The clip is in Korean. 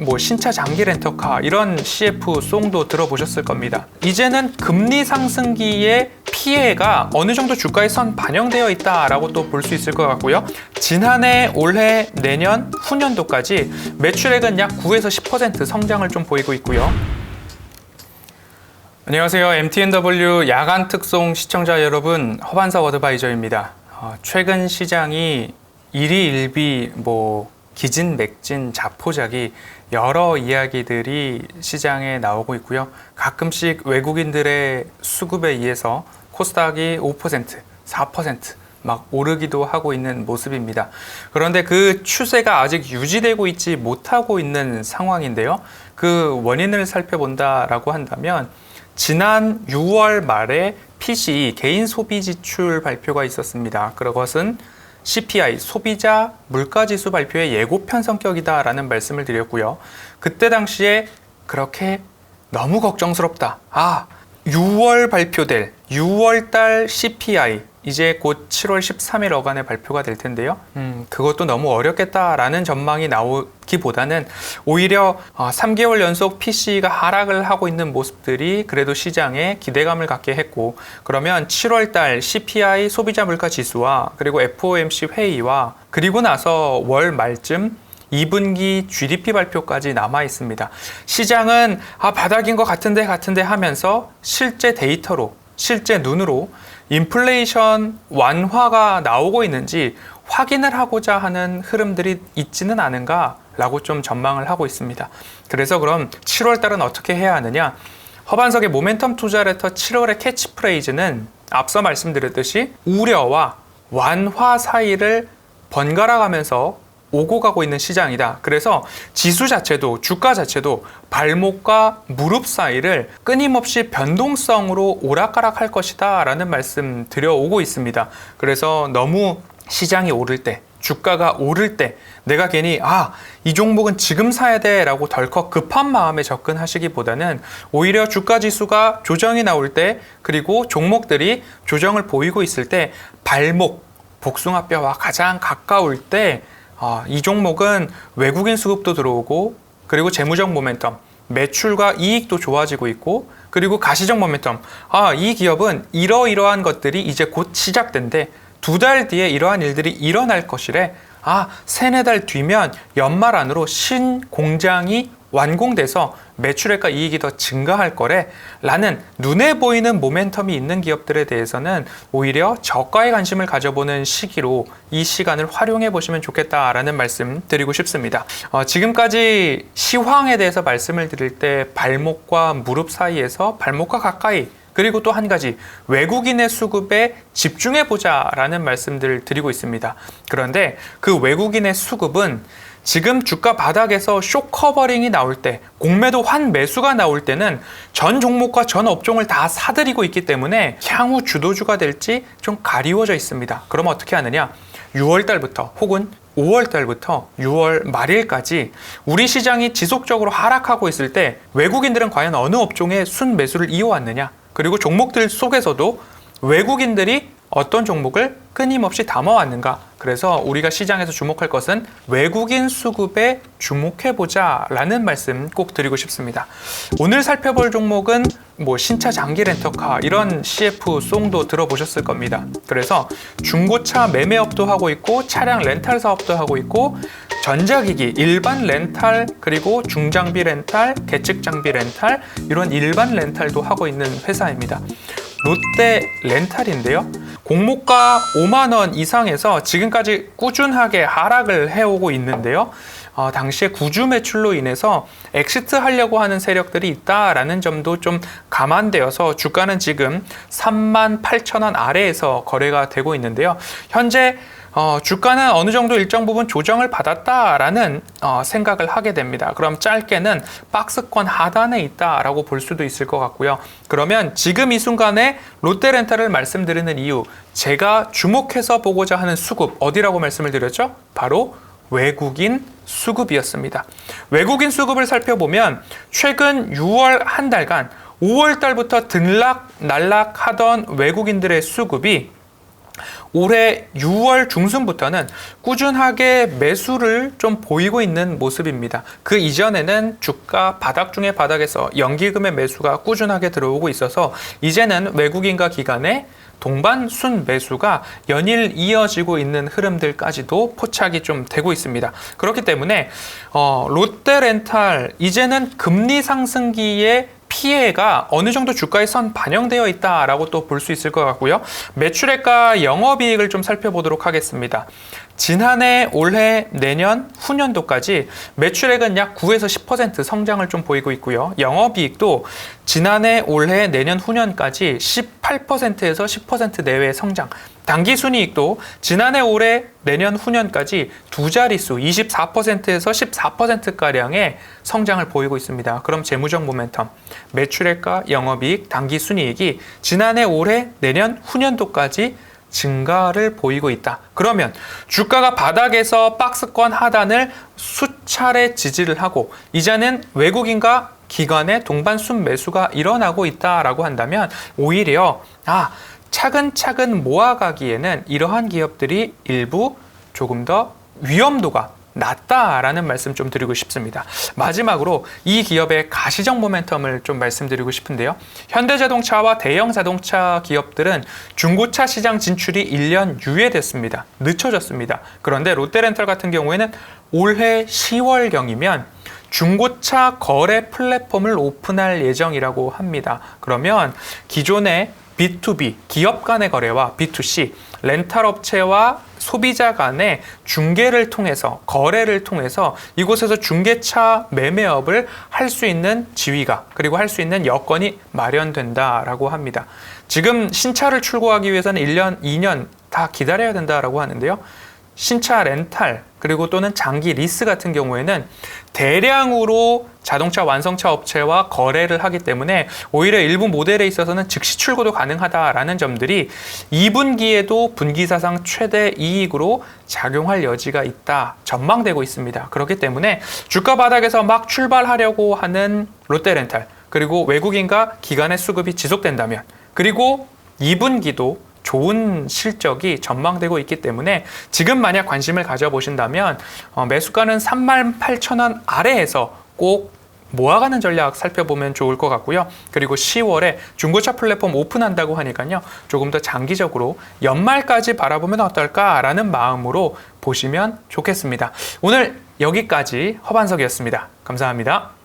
뭐 신차 장기 렌터카 이런 CF 송도 들어보셨을 겁니다. 이제는 금리 상승기에 피해가 어느 정도 주가에 선 반영되어 있다라고 또 볼 수 있을 것 같고요. 지난해, 올해, 내년, 후년도까지 매출액은 약 9에서 10% 성장을 좀 보이고 있고요. 안녕하세요. MTNW 야간 특송 시청자 여러분, 허반석 어드바이저입니다. 최근 시장이 일희일비 기진맥진 자포자기 여러 이야기들이 시장에 나오고 있고요. 가끔씩 외국인들의 수급에 의해서 코스닥이 5%, 4% 막 오르기도 하고 있는 모습입니다. 그런데 그 추세가 아직 유지되고 있지 못하고 있는 상황인데요. 그 원인을 살펴본다라고 한다면 지난 6월 말에 PCE 개인 소비 지출 발표가 있었습니다. 그것은 CPI 소비자 물가지수 발표의 예고편 성격이다라는 말씀을 드렸고요. 그때 당시에 그렇게 너무 걱정스럽다. 6월 발표될 6월달 CPI 이제 곧 7월 13일 어간에 발표가 될 텐데요. 그것도 너무 어렵겠다라는 전망이 나오기보다는 오히려 3개월 연속 PCE가 하락을 하고 있는 모습들이 그래도 시장에 기대감을 갖게 했고, 그러면 7월달 CPI 소비자 물가 지수와 그리고 FOMC 회의와 그리고 나서 월 말쯤 2분기 GDP 발표까지 남아 있습니다. 시장은 바닥인 것 같은데 하면서 실제 데이터로, 실제 눈으로 인플레이션 완화가 나오고 있는지 확인을 하고자 하는 흐름들이 있지는 않은가라고 좀 전망을 하고 있습니다. 그래서 그럼 7월 달은 어떻게 해야 하느냐? 허반석의 모멘텀 투자 레터 7월의 캐치프레이즈는 앞서 말씀드렸듯이 우려와 완화 사이를 번갈아 가면서 오고 가고 있는 시장이다. 그래서 지수 자체도, 주가 자체도 발목과 무릎 사이를 끊임없이 변동성으로 오락가락 할 것이다 라는 말씀 드려오고 있습니다. 그래서 너무 시장이 오를 때, 주가가 오를 때 내가 괜히 이 종목은 지금 사야 돼 라고 덜컥 급한 마음에 접근하시기보다는 오히려 주가 지수가 조정이 나올 때, 그리고 종목들이 조정을 보이고 있을 때 발목, 복숭아뼈와 가장 가까울 때 이 종목은 외국인 수급도 들어오고, 그리고 재무적 모멘텀, 매출과 이익도 좋아지고 있고, 그리고 가시적 모멘텀, 이 기업은 이러이러한 것들이 이제 곧 시작된대, 2달 뒤에 이러한 일들이 일어날 것이래, 3-4달 뒤면 연말 안으로 신공장이 완공돼서 매출액과 이익이 더 증가할 거래 라는 눈에 보이는 모멘텀이 있는 기업들에 대해서는 오히려 저가에 관심을 가져보는 시기로 이 시간을 활용해 보시면 좋겠다라는 말씀 드리고 싶습니다. 지금까지 시황에 대해서 말씀을 드릴 때 발목과 무릎 사이에서 발목과 가까이, 그리고 또 한 가지 외국인의 수급에 집중해 보자 라는 말씀들을 드리고 있습니다. 그런데 그 외국인의 수급은 지금 주가 바닥에서 쇼커버링이 나올 때, 공매도 환매수가 나올 때는 전 종목과 전 업종을 다 사들이고 있기 때문에 향후 주도주가 될지 좀 가리워져 있습니다. 그럼 어떻게 하느냐? 6월 달부터 혹은 5월 달부터 6월 말일까지 우리 시장이 지속적으로 하락하고 있을 때 외국인들은 과연 어느 업종에 순매수를 이어왔느냐? 그리고 종목들 속에서도 외국인들이 어떤 종목을 끊임없이 담아왔는가? 그래서 우리가 시장에서 주목할 것은 외국인 수급에 주목해보자 라는 말씀 꼭 드리고 싶습니다. 오늘 살펴볼 종목은 신차 장기 렌터카 이런 CF 송도 들어보셨을 겁니다. 그래서 중고차 매매업도 하고 있고, 차량 렌탈 사업도 하고 있고, 전자기기 일반 렌탈, 그리고 중장비 렌탈, 계측 장비 렌탈, 이런 일반 렌탈도 하고 있는 회사입니다. 롯데 렌탈인데요. 공모가 5만 원 이상에서 지금까지 꾸준하게 하락을 해오고 있는데요. 당시에 구주 매출로 인해서 엑시트 하려고 하는 세력들이 있다라는 점도 좀 감안되어서 주가는 지금 38,000원 아래에서 거래가 되고 있는데요. 현재 주가는 어느 정도 일정 부분 조정을 받았다라는 생각을 하게 됩니다. 그럼 짧게는 박스권 하단에 있다라고 볼 수도 있을 것 같고요. 그러면 지금 이 순간에 롯데렌탈을 말씀드리는 이유, 제가 주목해서 보고자 하는 수급 어디라고 말씀을 드렸죠? 바로 외국인 수급이었습니다. 외국인 수급을 살펴보면 최근 6월 한 달간 5월 달부터 들락날락하던 외국인들의 수급이 올해 6월 중순부터는 꾸준하게 매수를 좀 보이고 있는 모습입니다. 그 이전에는 주가 바닥 중에 바닥에서 연기금의 매수가 꾸준하게 들어오고 있어서 이제는 외국인과 기관의 동반 순 매수가 연일 이어지고 있는 흐름들까지도 포착이 좀 되고 있습니다. 그렇기 때문에 롯데렌탈 이제는 금리 상승기에 피해가 어느 정도 주가에 선 반영되어 있다라고 또 볼 수 있을 것 같고요. 매출액과 영업이익을 좀 살펴보도록 하겠습니다. 지난해, 올해, 내년, 후년도까지 매출액은 약 9에서 10% 성장을 좀 보이고 있고요. 영업이익도 지난해, 올해, 내년, 후년까지 18%에서 10% 내외의 성장. 당기순이익도 지난해, 올해, 내년, 후년까지 두 자릿수 24%에서 14%가량의 성장을 보이고 있습니다. 그럼 재무적 모멘텀, 매출액과 영업이익, 당기순이익이 지난해, 올해, 내년, 후년도까지 증가를 보이고 있다. 그러면 주가가 바닥에서 박스권 하단을 수차례 지지를 하고 이제는 외국인과 기관의 동반 순매수가 일어나고 있다라고 한다면 오히려 차근차근 모아가기에는 이러한 기업들이 일부 조금 더 위험도가 낮다라는 말씀 좀 드리고 싶습니다. 마지막으로 이 기업의 가시적 모멘텀을 좀 말씀드리고 싶은데요. 현대자동차와 대형 자동차 기업들은 중고차 시장 진출이 1년 유예됐습니다. 늦춰졌습니다. 그런데 롯데렌탈 같은 경우에는 올해 10월경이면 중고차 거래 플랫폼을 오픈할 예정이라고 합니다. 그러면 기존의 B2B, 기업 간의 거래와 B2C, 렌탈 업체와 소비자 간의 중개를 통해서, 거래를 통해서 이곳에서 중개차 매매업을 할 수 있는 지위가, 그리고 할 수 있는 여건이 마련된다라고 합니다. 지금 신차를 출고하기 위해서는 1년, 2년 다 기다려야 된다라고 하는데요. 신차 렌탈, 그리고 또는 장기 리스 같은 경우에는 대량으로 자동차 완성차 업체와 거래를 하기 때문에 오히려 일부 모델에 있어서는 즉시 출고도 가능하다라는 점들이 2분기에도 분기사상 최대 이익으로 작용할 여지가 있다 전망되고 있습니다. 그렇기 때문에 주가 바닥에서 막 출발하려고 하는 롯데렌탈, 그리고 외국인과 기관의 수급이 지속된다면, 그리고 2분기도 좋은 실적이 전망되고 있기 때문에 지금 만약 관심을 가져보신다면 매수가는 38,000원 아래에서 꼭 모아가는 전략 살펴보면 좋을 것 같고요. 그리고 10월에 중고차 플랫폼 오픈한다고 하니까요. 조금 더 장기적으로 연말까지 바라보면 어떨까라는 마음으로 보시면 좋겠습니다. 오늘 여기까지 허반석이었습니다. 감사합니다.